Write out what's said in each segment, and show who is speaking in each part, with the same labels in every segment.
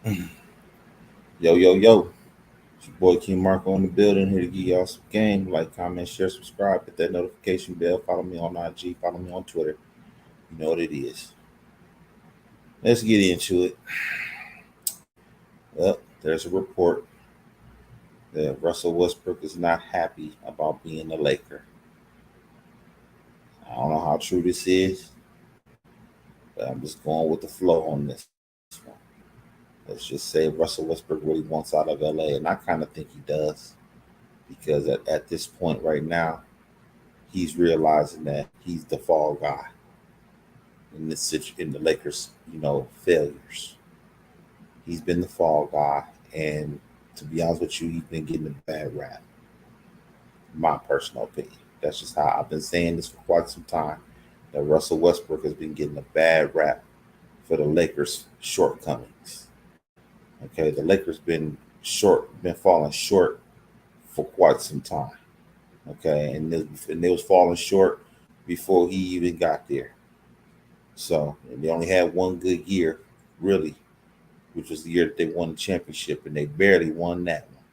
Speaker 1: Yo, yo, yo. It's your boy King Marko in the building here to give y'all some game. Like, comment, share, subscribe, hit that notification bell. Follow me on IG, follow me on Twitter. You know what it is. Let's get into it. Well, there's a report that Russell Westbrook is not happy about being a Laker. I don't know how true this is, but I'm just going with the flow on this one. Let's just say Russell Westbrook really wants out of LA, and I kind of think he does because at this point right now, he's realizing that he's the fall guy in the Lakers, failures. He's been the fall guy, and to be honest with you, he's been getting a bad rap. My personal opinion. That's just how I've been saying this for quite some time. That Russell Westbrook has been getting a bad rap for the Lakers' shortcomings. Okay, the Lakers been falling short for quite some time. Okay, and they was falling short before he even got there. So and they only had one good year, really, which was the year that they won the championship, and they barely won that one.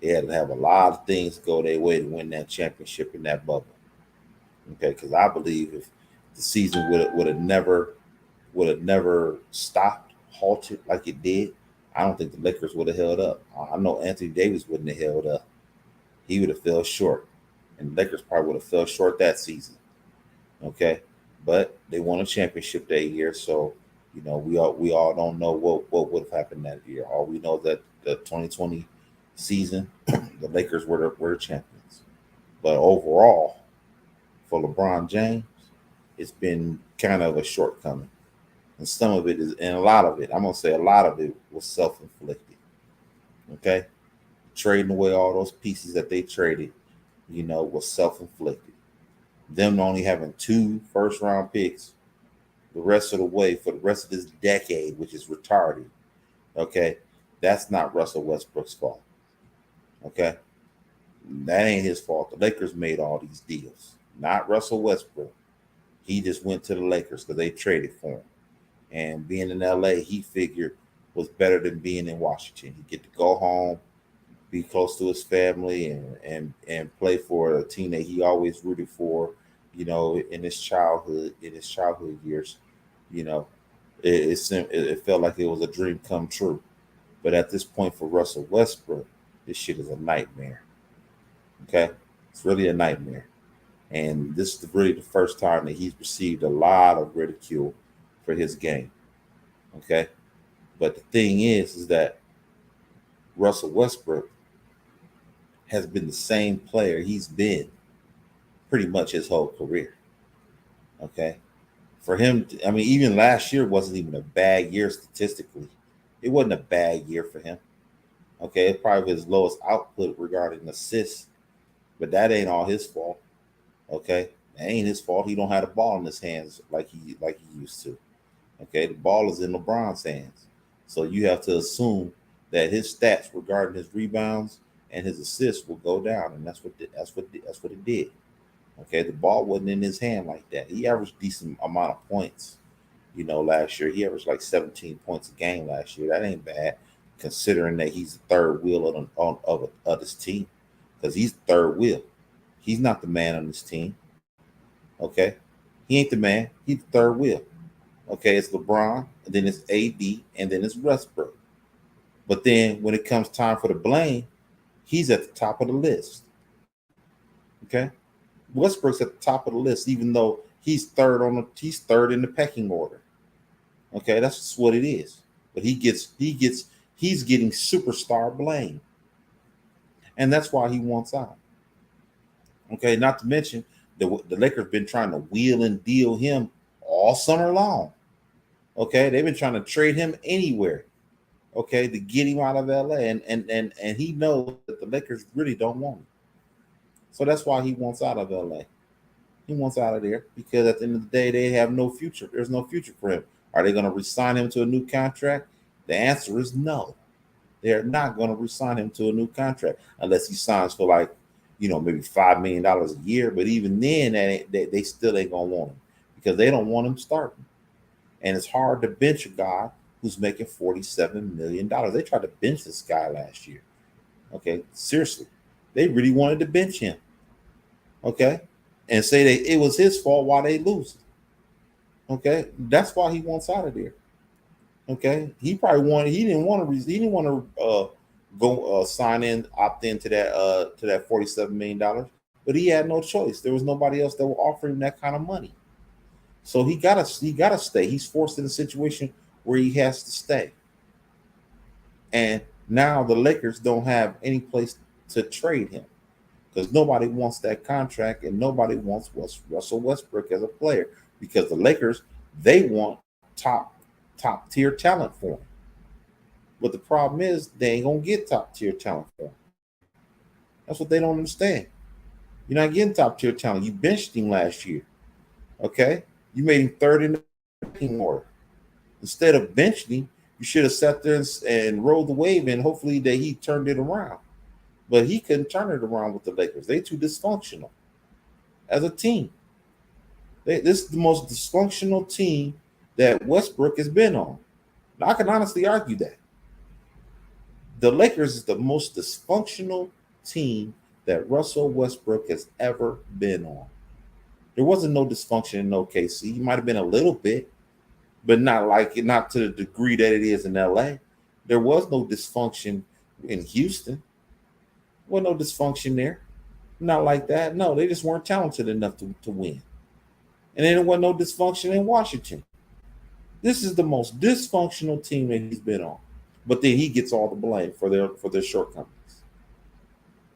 Speaker 1: They had to have a lot of things go their way to win that championship in that bubble. Okay, because I believe if the season would have never stopped, halted like it did, I don't think the Lakers would have held up. I know Anthony Davis wouldn't have held up. He would have fell short, and the Lakers probably would have fell short that season. Okay, but they won a championship that year, so we all don't know what would have happened that year. All we know is that the 2020 season, the Lakers were the champions. But overall, for LeBron James, it's been kind of a shortcoming, and some of it is, and a lot of it, I'm gonna say a lot of it was self-inflicted. Okay, trading away all those pieces that they traded, was self-inflicted. Them only having two first round picks the rest of the way for the rest of this decade, which is retarded. Okay, that's not Russell Westbrook's fault. Okay, that ain't his fault. The Lakers made all these deals, not Russell Westbrook. He just went to the Lakers because they traded for him. And being in LA, he figured was better than being in Washington. He get to go home, be close to his family, and play for a team that he always rooted for. In his childhood years, you know, it felt like it was a dream come true. But at this point for Russell Westbrook, this shit is a nightmare. Okay, it's really a nightmare. And this is really the first time that he's received a lot of ridicule for his game. Okay, but the thing is that Russell Westbrook has been the same player he's been pretty much his whole career. Okay, for him, I mean, even last year wasn't even a bad year statistically. It wasn't a bad year for him. Okay, it's probably his lowest output regarding assists, but that ain't all his fault. Okay, that ain't his fault. He don't have the ball in his hands like he used to. Okay, the ball is in LeBron's hands, so you have to assume that his stats regarding his rebounds and his assists will go down, and that's what it did. Okay, the ball wasn't in his hand like that. He averaged decent amount of points. Last year he averaged like 17 points a game last year. That ain't bad, considering that he's the third wheel of this team, because he's the third wheel. He's not the man on this team. Okay, he ain't the man. He's the third wheel. Okay, it's LeBron, and then it's AD, and then it's Westbrook. But then when it comes time for the blame, he's at the top of the list. Okay, Westbrook's at the top of the list, even though he's third in the pecking order. Okay, that's just what it is. But he's getting superstar blame, and that's why he wants out. Okay, not to mention the Lakers been trying to wheel and deal him all summer long. Okay, they've been trying to trade him anywhere. Okay, to get him out of LA, and he knows that the Lakers really don't want him. So that's why he wants out of LA. He wants out of there because at the end of the day, they have no future. There's no future for him. Are they going to resign him to a new contract? The answer is no. They are not going to resign him to a new contract unless he signs for like, maybe $5 million a year. But even then, they still ain't gonna want him because they don't want him starting. And it's hard to bench a guy who's making $47 million. They tried to bench this guy last year. Okay, seriously, they really wanted to bench him. Okay, and say that it was his fault why they lose. Okay, that's why he wants out of there. Okay, he probably wanted. He didn't want to. He didn't want to go sign in, opt into that $47 million. But he had no choice. There was nobody else that would offer him that kind of money. So he gotta stay. He's forced in a situation where he has to stay. And now the Lakers don't have any place to trade him because nobody wants that contract and nobody wants Russell Westbrook as a player because the Lakers they want top tier talent for him. But the problem is they ain't gonna get top tier talent for him. That's what they don't understand. You're not getting top tier talent. You benched him last year. Okay, you made him third in the ranking order. Instead of benching him, you should have sat there and rolled the wave and hopefully that he turned it around. But he couldn't turn it around with the Lakers. They too dysfunctional as a team. This is the most dysfunctional team that Westbrook has been on. Now, I can honestly argue that. The Lakers is the most dysfunctional team that Russell Westbrook has ever been on. There wasn't no dysfunction in OKC. He might have been a little bit, but not to the degree that it is in LA. There was no dysfunction in Houston. There was no dysfunction there. Not like that. No, they just weren't talented enough to win. And then there was no dysfunction in Washington. This is the most dysfunctional team that he's been on. But then he gets all the blame for their shortcomings.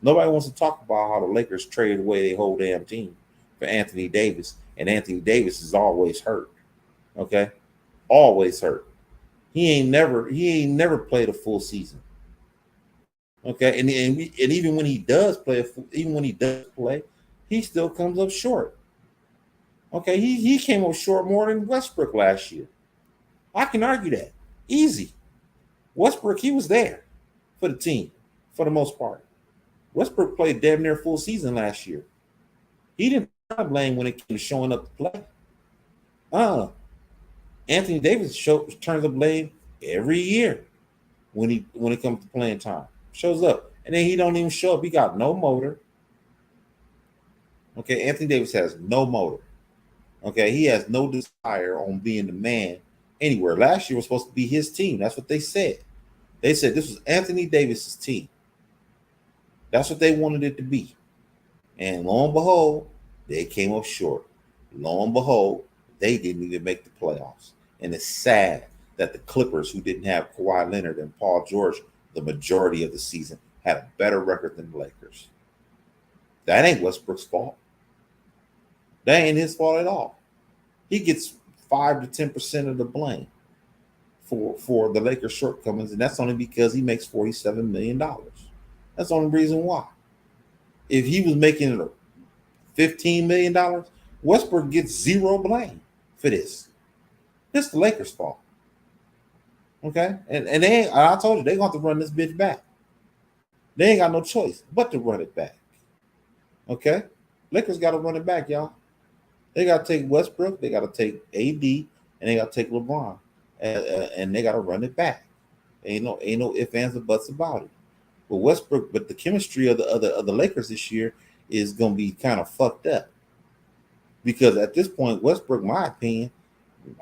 Speaker 1: Nobody wants to talk about how the Lakers traded away their whole damn team for Anthony Davis, and Anthony Davis is always hurt. Okay, always hurt. He ain't never played a full season. Okay, and even when he does play, he still comes up short. Okay, he came up short more than Westbrook last year. I can argue that easy. Westbrook, he was there for the team for the most part. Westbrook played damn near full season last year. He didn't blame when it came to showing up to play. Anthony Davis turns the blame every year when it comes to playing time. Shows up. And then he don't even show up. He got no motor. Okay, Anthony Davis has no motor. Okay, he has no desire on being the man anywhere. Last year was supposed to be his team. That's what they said. They said this was Anthony Davis's team. That's what they wanted it to be. And lo and behold, they came up short. Lo and behold, they didn't even make the playoffs. And it's sad that the Clippers, who didn't have Kawhi Leonard and Paul George the majority of the season, had a better record than the Lakers. That ain't Westbrook's fault. That ain't his fault at all. He gets 5 to 10% of the blame for the Lakers' shortcomings, and that's only because he makes $47 million. That's the only reason why. If he was making $15 million, Westbrook gets zero blame for this. This is the Lakers' fault. Okay? And I told you, they're going to have to run this bitch back. They ain't got no choice but to run it back. Okay? Lakers got to run it back, y'all. They got to take Westbrook, they got to take AD, and they got to take LeBron. And they got to run it back. Ain't no ifs, ands, or buts about it. But the chemistry of the Lakers this year is going to be kind of fucked up. Because at this point, Westbrook, my opinion,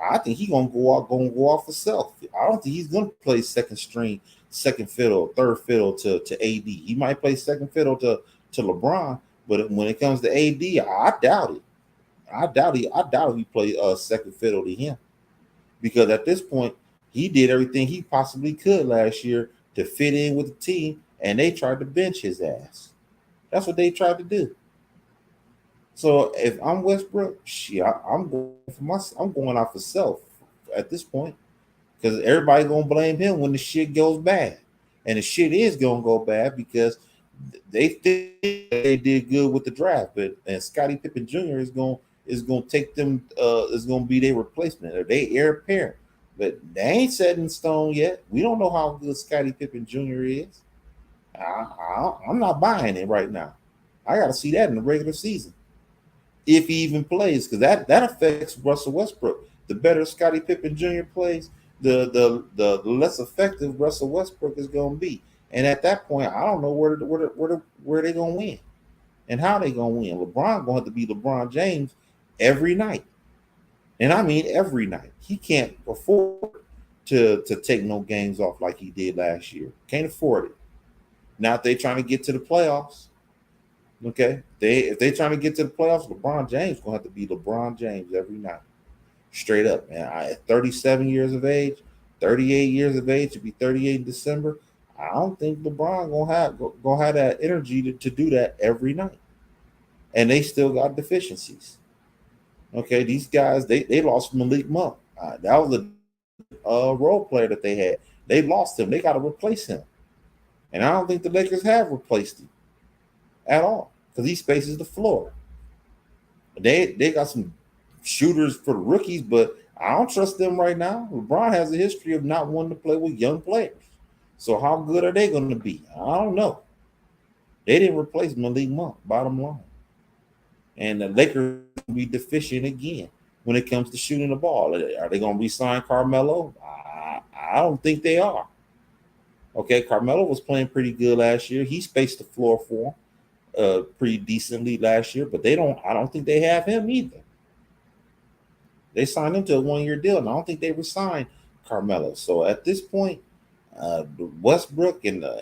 Speaker 1: I think he's going to go off for self. I don't think he's going to play second string, second fiddle, third fiddle to AD. He might play second fiddle to LeBron, but when it comes to AD, I doubt it. I doubt he play second fiddle to him. Because at this point, he did everything he possibly could last year to fit in with the team, and they tried to bench his ass. That's what they tried to do. So if I'm Westbrook, I'm going off for self at this point, because everybody gonna blame him when the shit goes bad, and the shit is gonna go bad because they think they did good with the draft, and Scottie Pippen Jr. is gonna take them. Is gonna be their replacement or their heir apparent, but they ain't set in stone yet. We don't know how good Scottie Pippen Jr. is. I'm not buying it right now. I got to see that in the regular season, if he even plays, because that affects Russell Westbrook. The better Scottie Pippen Jr. plays, the less effective Russell Westbrook is going to be. And at that point, I don't know where they're going to win and how they're going to win. LeBron going to have to be LeBron James every night, and I mean every night. He can't afford to take no games off like he did last year. Can't afford it. Now if they trying to get to the playoffs, okay, if they trying to get to the playoffs, LeBron James gonna have to be LeBron James every night. Straight up, man. At 37 years of age, 38 years of age, to be 38 in December, I don't think LeBron gonna have that energy to do that every night. And they still got deficiencies. Okay, these guys they lost Malik Monk. That was a role player that they had. They lost him. They got to replace him. And I don't think the Lakers have replaced him at all because he spaces the floor. They got some shooters for the rookies, but I don't trust them right now. LeBron has a history of not wanting to play with young players. So how good are they going to be? I don't know. They didn't replace Malik Monk, bottom line. And the Lakers will be deficient again when it comes to shooting the ball. Are they going to re-sign Carmelo? I don't think they are. Okay, Carmelo was playing pretty good last year. He spaced the floor for them pretty decently last year, but I don't think they have him either. They signed him to a 1-year deal, and I don't think they re-signed Carmelo. So at this point, Westbrook and AD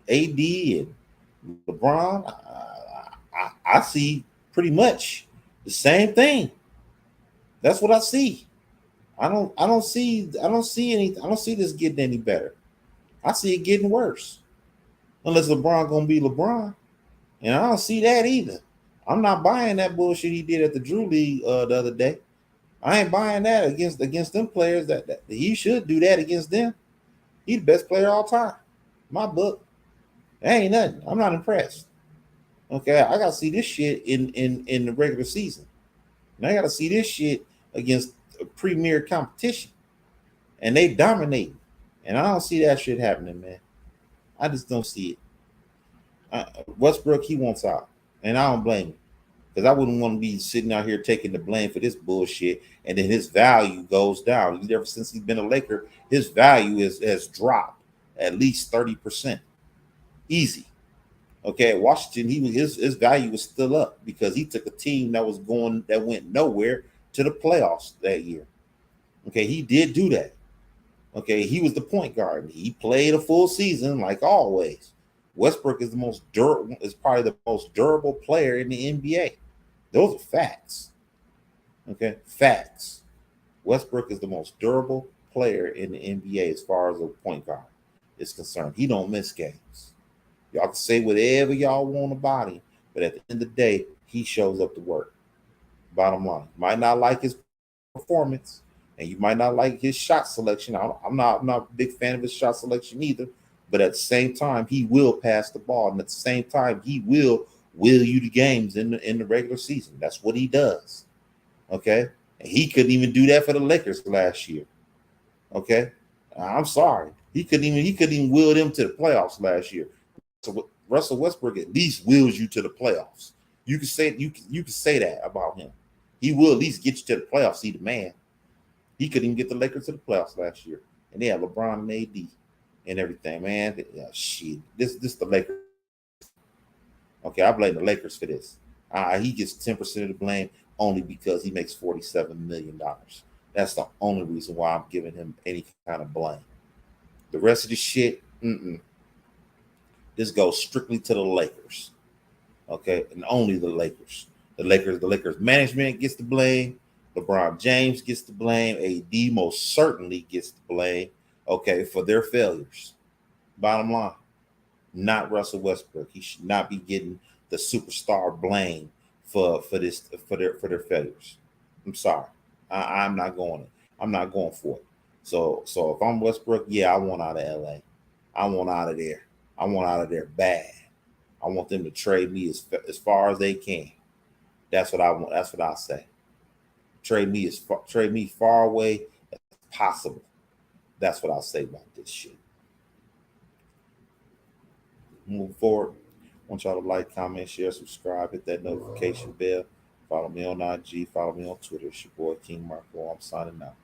Speaker 1: and LeBron, I see pretty much the same thing. That's what I see. I don't see this getting any better. I see it getting worse. Unless LeBron gonna be LeBron. And I don't see that either. I'm not buying that bullshit he did at the Drew League the other day. I ain't buying that against them players that he should do that against them. He's the best player all time. My book. That ain't nothing. I'm not impressed. Okay, I gotta see this shit in the regular season. And I gotta see this shit against a premier competition. And they dominate. And I don't see that shit happening, man. I just don't see it. Westbrook, he wants out. And I don't blame him. Because I wouldn't want to be sitting out here taking the blame for this bullshit. And then his value goes down. Ever since he's been a Laker, his value has dropped at least 30%. Easy. Okay, at Washington, his value was still up because he took a team that went nowhere to the playoffs that year. Okay, he did do that. Okay, he was the point guard. He played a full season like always. Westbrook is probably the most durable player in the NBA. Those are facts. Okay, facts. Westbrook is the most durable player in the NBA as far as a point guard is concerned. He don't miss games. Y'all can say whatever y'all want about him, but at the end of the day, he shows up to work. Bottom line, might not like his performance, and you might not like his shot selection. I'm not a big fan of his shot selection either. But at the same time, he will pass the ball, and at the same time, he will you the games in the regular season. That's what he does. Okay, and he couldn't even do that for the Lakers last year. Okay, I'm sorry, he couldn't even will them to the playoffs last year. So Russell Westbrook at least wills you to the playoffs. You can say that about him. He will at least get you to the playoffs. He the man. He couldn't even get the Lakers to the playoffs last year, and they have LeBron and AD and everything, man. Shit, this the Lakers. Okay, I blame the Lakers for this. He gets 10% of the blame only because he makes $47 million. That's the only reason why I'm giving him any kind of blame. The rest of the shit, this goes strictly to the Lakers. Okay, and only the Lakers. The Lakers management gets the blame. LeBron James gets the blame. AD most certainly gets the blame. Okay, for their failures. Bottom line, not Russell Westbrook. He should not be getting the superstar blame for their failures. I'm sorry. I'm not going it. I'm not going for it. So if I'm Westbrook, yeah, I want out of LA. I want out of there. I want out of there bad. I want them to trade me as far as they can. That's what I want. That's what I say. Trade me far away as possible. That's what I'll say about this shit. Moving forward, I want y'all to like, comment, share, subscribe, hit that notification bell. Follow me on IG, follow me on Twitter. It's your boy King Marko. I'm signing out.